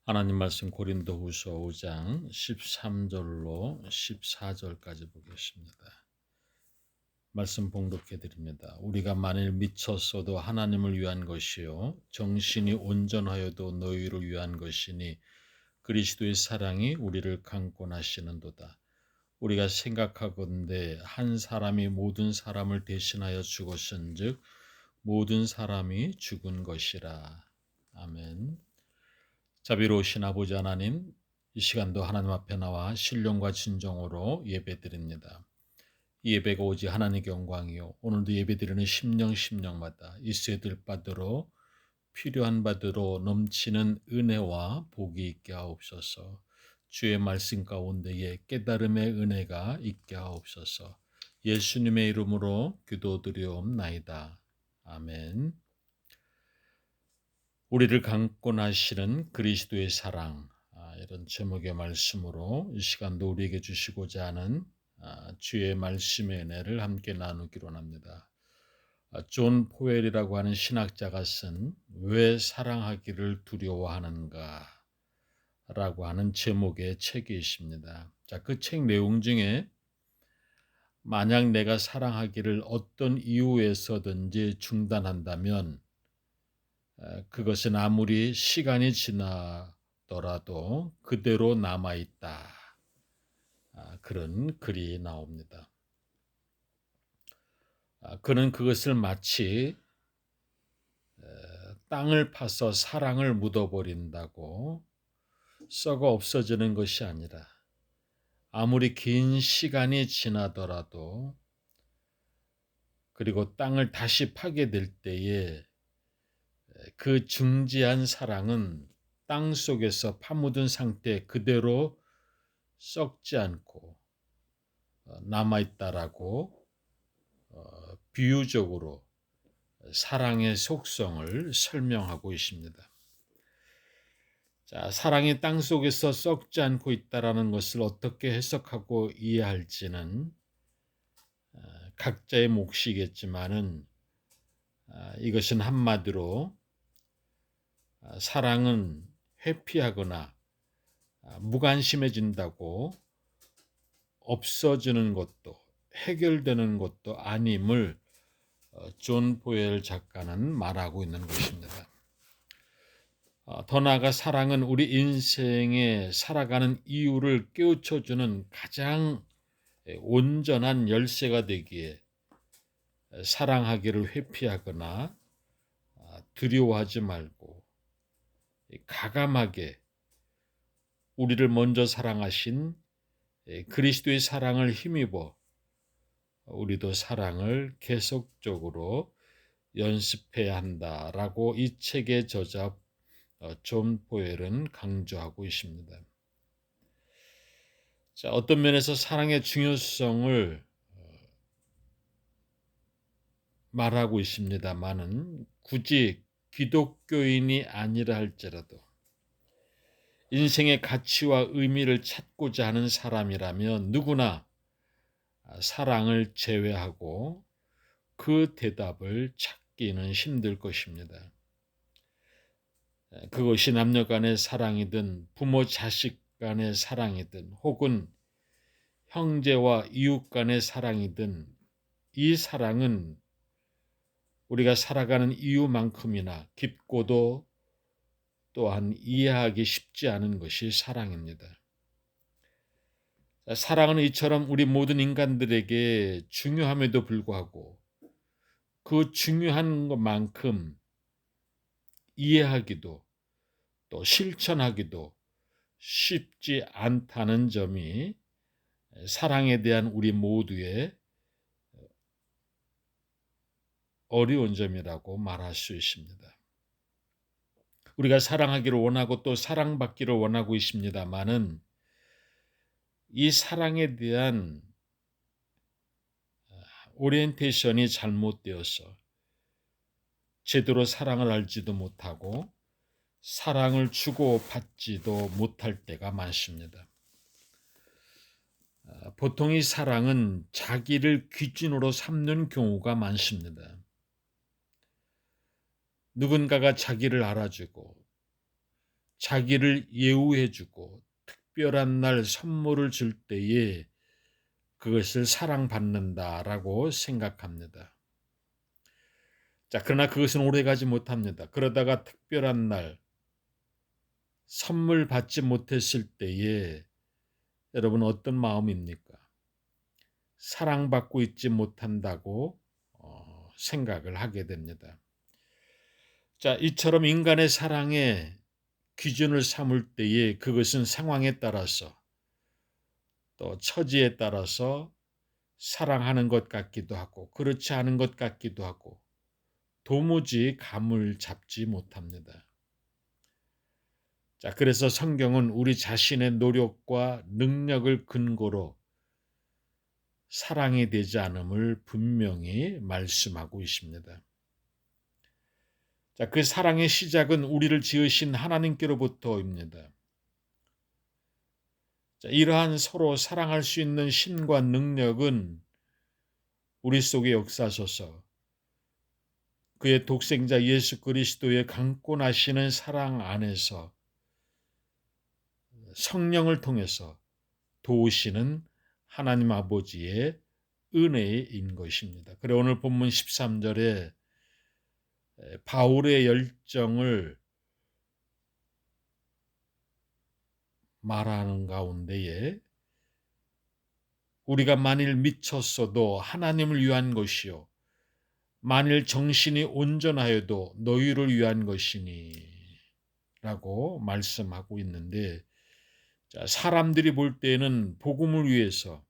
하나님 말씀 고린도후서 5장 13절로 14절까지 보겠습니다. 말씀 봉독해 드립니다. 우리가 만일 미쳤어도 하나님을 위한 것이요 정신이 온전하여도 너희를 위한 것이니 그리스도의 사랑이 우리를 강권하시는도다. 우리가 생각하건대 한 사람이 모든 사람을 대신하여 죽었은즉 모든 사람이 죽은 것이라. 아멘. 자비로우신 아버지 하나님, 이 시간도 하나님 앞에 나와 신령과 진정으로 예배드립니다. 이 예배가 오직 하나님의 영광이요 오늘도 예배드리는 심령마다 있어야 될 바대로 필요한 바대로 넘치는 은혜와 복이 있게 하옵소서. 주의 말씀 가운데에 깨달음의 은혜가 있게 하옵소서. 예수님의 이름으로 기도드리옵나이다. 아멘. 우리를 강권하시는 그리스도의 사랑, 이런 제목의 말씀으로 이 시간도 우리에게 주시고자 하는 주의 말씀의 은혜를 함께 나누기로 합니다. 존 포웰이라고 하는 신학자가 쓴 왜 사랑하기를 두려워하는가 라고 하는 제목의 책이 있습니다. 자, 그 책 내용 중에 만약 내가 사랑하기를 어떤 이유에서든지 중단한다면 그것은 아무리 시간이 지나더라도 그대로 남아있다. 그런 글이 나옵니다. 그는 그것을 마치 땅을 파서 사랑을 묻어버린다고 썩어 없어지는 것이 아니라 아무리 긴 시간이 지나더라도 그리고 땅을 다시 파게 될 때에 그 중지한 사랑은 땅 속에서 파묻은 상태 그대로 썩지 않고 남아있다라고 비유적으로 사랑의 속성을 설명하고 있습니다. 자, 사랑이 땅 속에서 썩지 않고 있다라는 것을 어떻게 해석하고 이해할지는 각자의 몫이겠지만은 이것은 한마디로 사랑은 회피하거나 무관심해진다고 없어지는 것도 해결되는 것도 아님을 존 보엘 작가는 말하고 있는 것입니다. 더 나아가 사랑은 우리 인생에 살아가는 이유를 깨우쳐주는 가장 온전한 열쇠가 되기에 사랑하기를 회피하거나 두려워하지 말고 가감하게 우리를 먼저 사랑하신 그리스도의 사랑을 힘입어 우리도 사랑을 계속적으로 연습해야 한다라고 이 책의 저자 존 보웰은 강조하고 있습니다. 자, 어떤 면에서 사랑의 중요성을 말하고 있습니다만은 굳이 기독교인이 아니라 할지라도 인생의 가치와 의미를 찾고자 하는 사람이라면 누구나 사랑을 제외하고 그 대답을 찾기는 힘들 것입니다. 그것이 남녀 간의 사랑이든 부모 자식 간의 사랑이든 혹은 형제와 이웃 간의 사랑이든 이 사랑은 우리가 살아가는 이유만큼이나 깊고도 또한 이해하기 쉽지 않은 것이 사랑입니다. 사랑은 이처럼 우리 모든 인간들에게 중요함에도 불구하고 그 중요한 것만큼 이해하기도 또 실천하기도 쉽지 않다는 점이 사랑에 대한 우리 모두의 어려운 점이라고 말할 수 있습니다. 우리가 사랑하기를 원하고 또 사랑받기를 원하고 있습니다만은 이 사랑에 대한 오리엔테이션이 잘못되어서 제대로 사랑을 알지도 못하고 사랑을 주고 받지도 못할 때가 많습니다. 보통 이 사랑은 자기를 기준으로 삼는 경우가 많습니다. 누군가가 자기를 알아주고 자기를 예우해 주고 특별한 날 선물을 줄 때에 그것을 사랑받는다라고 생각합니다. 자, 그러나 그것은 오래가지 못합니다. 그러다가 특별한 날 선물 받지 못했을 때에 여러분 어떤 마음입니까? 사랑받고 있지 못한다고 생각을 하게 됩니다. 자, 이처럼 인간의 사랑의 기준을 삼을 때에 그것은 상황에 따라서 또 처지에 따라서 사랑하는 것 같기도 하고 그렇지 않은 것 같기도 하고 도무지 감을 잡지 못합니다. 자, 그래서 성경은 우리 자신의 노력과 능력을 근거로 사랑이 되지 않음을 분명히 말씀하고 있습니다. 자, 그 사랑의 시작은 우리를 지으신 하나님께로부터입니다. 자, 이러한 서로 사랑할 수 있는 힘과 능력은 우리 속에 역사하셔서 그의 독생자 예수 그리스도의 강권하시는 사랑 안에서 성령을 통해서 도우시는 하나님 아버지의 은혜인 것입니다. 그래 오늘 본문 13절에 바울의 열정을 말하는 가운데에 우리가 만일 미쳤어도 하나님을 위한 것이요 만일 정신이 온전하여도 너희를 위한 것이니 라고 말씀하고 있는데, 자, 사람들이 볼 때에는 복음을 위해서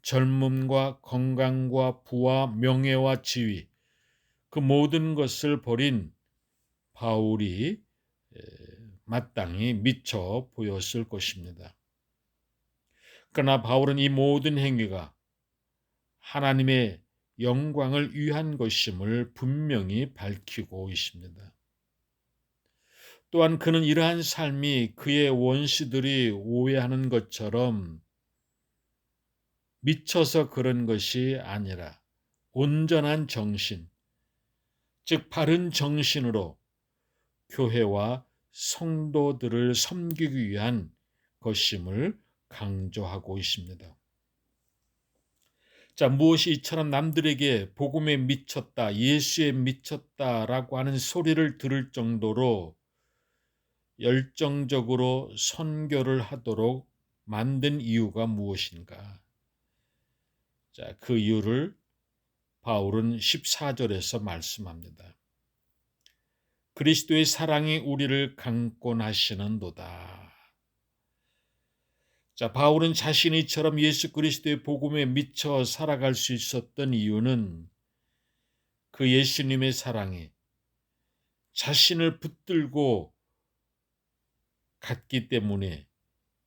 젊음과 건강과 부와 명예와 지위 그 모든 것을 버린 바울이 마땅히 미쳐 보였을 것입니다. 그러나 바울은 이 모든 행위가 하나님의 영광을 위한 것임을 분명히 밝히고 있습니다. 또한 그는 이러한 삶이 그의 원수들이 오해하는 것처럼 미쳐서 그런 것이 아니라 온전한 정신, 즉 바른 정신으로 교회와 성도들을 섬기기 위한 것임을 강조하고 있습니다. 자, 무엇이 이처럼 남들에게 복음에 미쳤다, 예수에 미쳤다라고 하는 소리를 들을 정도로 열정적으로 선교를 하도록 만든 이유가 무엇인가? 자, 그 이유를 바울은 14절에서 말씀합니다. 그리스도의 사랑이 우리를 강권하시는도다. 자, 바울은 자신이 이처럼 예수 그리스도의 복음에 미쳐 살아갈 수 있었던 이유는 그 예수님의 사랑이 자신을 붙들고 갔기 때문에,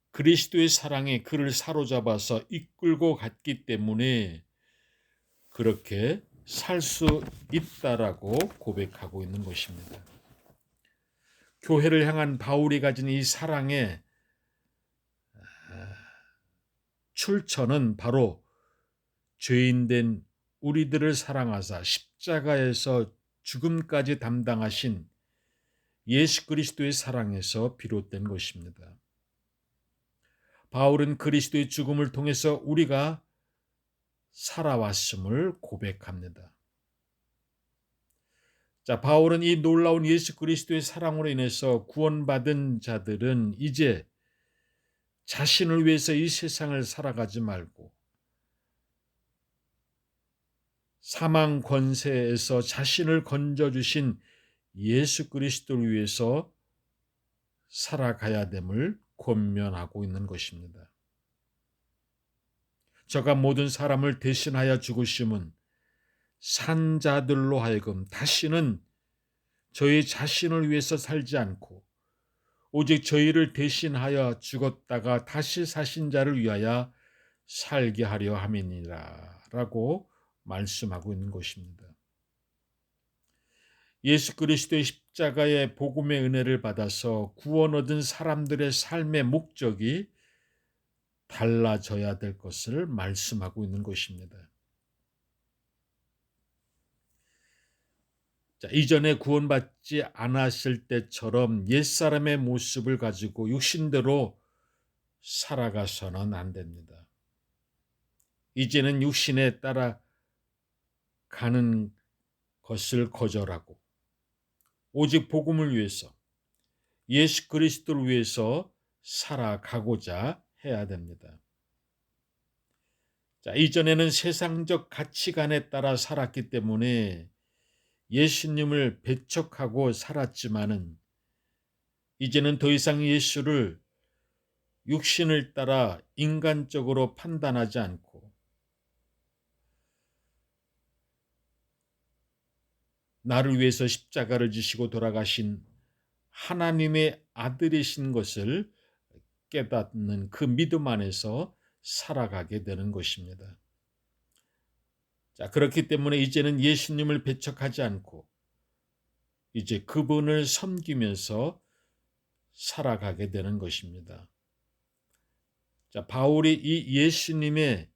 그리스도의 사랑이 그를 사로잡아서 이끌고 갔기 때문에 그렇게 살 수 있다라고 고백하고 있는 것입니다. 교회를 향한 바울이 가진 이 사랑의 출처는 바로 죄인된 우리들을 사랑하사 십자가에서 죽음까지 담당하신 예수 그리스도의 사랑에서 비롯된 것입니다. 바울은 그리스도의 죽음을 통해서 우리가 살아왔음을 고백합니다. 자, 바울은 이 놀라운 예수 그리스도의 사랑으로 인해서 구원받은 자들은 이제 자신을 위해서 이 세상을 살아가지 말고 사망 권세에서 자신을 건져주신 예수 그리스도를 위해서 살아가야 됨을 권면하고 있는 것입니다. 저가 모든 사람을 대신하여 죽으심은 산자들로 하여금 다시는 저희 자신을 위해서 살지 않고 오직 저희를 대신하여 죽었다가 다시 사신 자를 위하여 살게 하려 함이니라 라고 말씀하고 있는 것입니다. 예수 그리스도의 십자가의 복음의 은혜를 받아서 구원 얻은 사람들의 삶의 목적이 달라져야 될 것을 말씀하고 있는 것입니다. 자, 이전에 구원받지 않았을 때처럼 옛사람의 모습을 가지고 육신대로 살아가서는 안 됩니다. 이제는 육신에 따라 가는 것을 거절하고 오직 복음을 위해서, 예수 그리스도를 위해서 살아가고자 해야 됩니다. 자, 이전에는 세상적 가치관에 따라 살았기 때문에 예수님을 배척하고 살았지만은 이제는 더 이상 예수를 육신을 따라 인간적으로 판단하지 않고 나를 위해서 십자가를 지시고 돌아가신 하나님의 아들이신 것을 깨닫는 그 믿음 안에서 살아가게 되는 것입니다. 자, 그렇기 때문에 이제는 예수님을 배척하지 않고 이제 그분을 섬기면서 살아가게 되는 것입니다. 자, 바울이 이 예수님의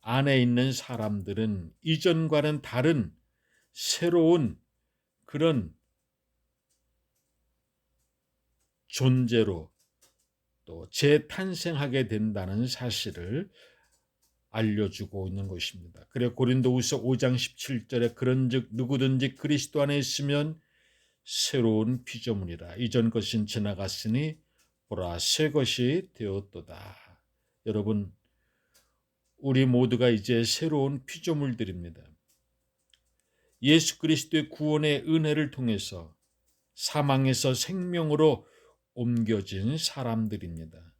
안에 있는 사람들은 이전과는 다른 새로운 그런 존재로 또 재탄생하게 된다는 사실을 알려주고 있는 것입니다. 그래 고린도후서 5장 17절에 그런즉 누구든지 그리스도 안에 있으면 새로운 피조물이라 이전 것은 지나갔으니 보라 새 것이 되었도다. 여러분, 우리 모두가 이제 새로운 피조물들입니다. 예수 그리스도의 구원의 은혜를 통해서 사망에서 생명으로 옮겨진 사람들입니다.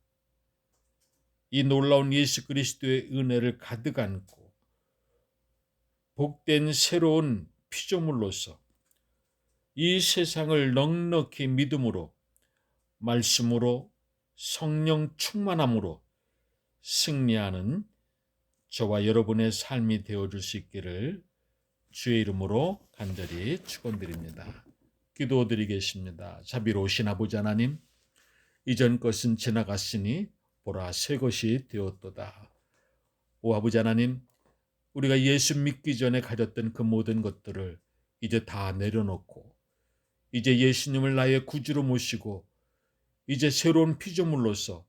이 놀라운 예수 그리스도의 은혜를 가득 안고 복된 새로운 피조물로서 이 세상을 넉넉히 믿음으로, 말씀으로, 성령 충만함으로 승리하는 저와 여러분의 삶이 되어줄 수 있기를 주의 이름으로 간절히 축원드립니다. 기도드리겠습니다. 자비로우신 아버지 하나님, 이전 것은 지나갔으니 보라 새 것이 되었도다. 오 아버지 하나님, 우리가 예수 믿기 전에 가졌던 그 모든 것들을 이제 다 내려놓고 이제 예수님을 나의 구주로 모시고 이제 새로운 피조물로서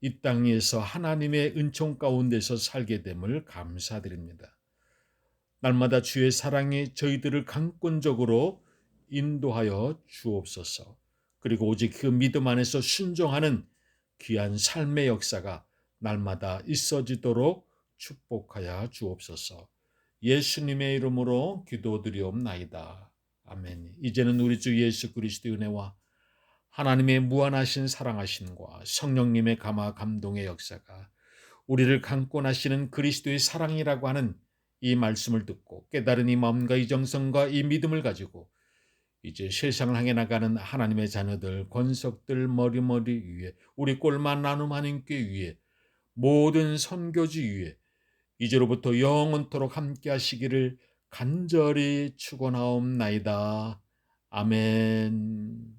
이 땅에서 하나님의 은총 가운데서 살게 됨을 감사드립니다. 날마다 주의 사랑이 저희들을 강권적으로 인도하여 주옵소서. 그리고 오직 그 믿음 안에서 순종하는 귀한 삶의 역사가 날마다 있어지도록 축복하여 주옵소서. 예수님의 이름으로 기도드리옵나이다. 아멘. 이제는 우리 주 예수 그리스도의 은혜와 하나님의 무한하신 사랑하심과 성령님의 감화 감동의 역사가 우리를 강권하시는 그리스도의 사랑이라고 하는 이 말씀을 듣고 깨달은 이 마음과 이 정성과 이 믿음을 가지고 이제 세상을 향해 나가는 하나님의 자녀들, 권석들 머리머리 위에 우리 꼴만 나눔 하나님께 위에 모든 선교지 위에 이제로부터 영원토록 함께 하시기를 간절히 축원하옵나이다. 아멘.